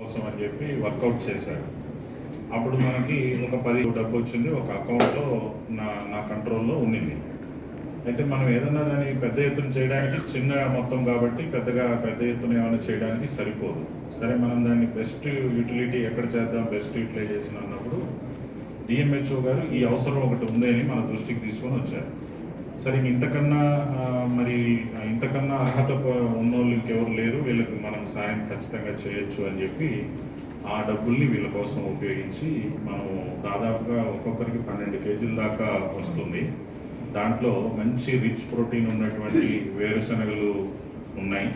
కోసం అని చెప్పి వర్కౌట్ చేశారు. అప్పుడు మనకి ఒక 10 డబ్బు వచ్చింది, ఒక అకౌంట్లో నా కంట్రోల్లో ఉండింది. అయితే మనం ఏదన్నా దాన్ని పెద్ద ఎత్తున చేయడానికి చిన్న మొత్తం కాబట్టి పెద్ద ఎత్తున ఏమైనా చేయడానికి సరిపోదు. సరే, మనం దాన్ని బెస్ట్ యూటిలిటీ ఎక్కడ చేద్దాం, బెస్ట్ యూటిలైజేషన్ అన్నప్పుడు డిఎంహెచ్ఓ గారు ఈ అవసరం ఒకటి ఉంది అని మన దృష్టికి తీసుకొని వచ్చారు. సరే, ఇంతకన్నా అర్హత ఉన్నోళ్ళు ఇంకెవరు లేరు, వీళ్ళకి మనం సాయం ఖచ్చితంగా చేయొచ్చు అని చెప్పి ఆ డబ్బుల్ని వీళ్ళ కోసం ఉపయోగించి మనం దాదాపుగా ఒక్కొక్కరికి 12 కేజీల దాకా వస్తుంది. దాంట్లో మంచి రిచ్ ప్రోటీన్ ఉన్నటువంటి వేరుశనగలు ఉన్నాయి,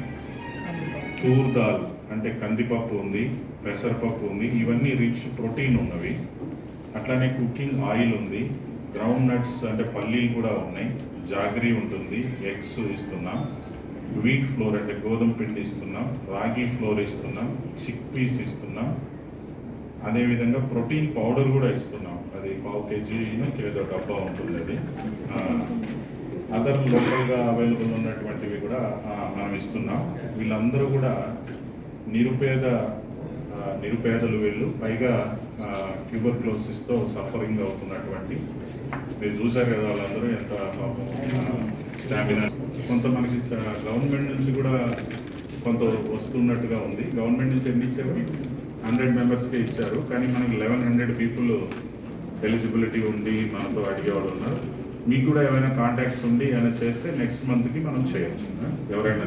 తూర్ దాల్ అంటే కందిపప్పు ఉంది, పెసరపప్పు ఉంది, ఇవన్నీ రిచ్ ప్రోటీన్ ఉన్నవి. అట్లానే కుకింగ్ ఆయిల్ ఉంది, గ్రౌండ్ నట్స్ అంటే పల్లీలు కూడా ఉన్నాయి, జాగరీ ఉంటుంది, ఎగ్స్ ఇస్తున్నాం, వీట్ ఫ్లోర్ అంటే గోధుమ పిండి ఇస్తున్నాం, రాగి ఫ్లోర్ ఇస్తున్నాం, చిక్ పీస్ ఇస్తున్నాం, అదేవిధంగా ప్రోటీన్ పౌడర్ కూడా ఇస్తున్నాం. అది 1/2 కేజీ ఏదో డబ్బా ఉంటుంది. అది అదర్ లోకల్గా అవైలబుల్ ఉన్నటువంటివి కూడా మనం ఇస్తున్నాం. వీళ్ళందరూ కూడా నిరుపేదలు వీళ్ళు, పైగా ట్యూబర్క్లోసిస్తో సఫరింగ్ అవుతున్నటువంటి, మీరు చూశారు కదా వాళ్ళందరూ ఎంత పాపం స్టామినా. కొంత మనకి గవర్నమెంట్ నుంచి కూడా కొంత వస్తున్నట్టుగా ఉంది. గవర్నమెంట్ నుంచి ఎన్ని ఇచ్చారు? 100 మెంబర్స్కే ఇచ్చారు, కానీ మనకి 1100 పీపుల్ ఎలిజిబిలిటీ ఉండి మనతో అడిగేవాళ్ళు ఉన్నారు. మీకు కూడా ఏమైనా కాంటాక్ట్స్ ఉండి ఏమైనా చేస్తే నెక్స్ట్ మంత్కి మనం చేయొచ్చు. ఎవరైనా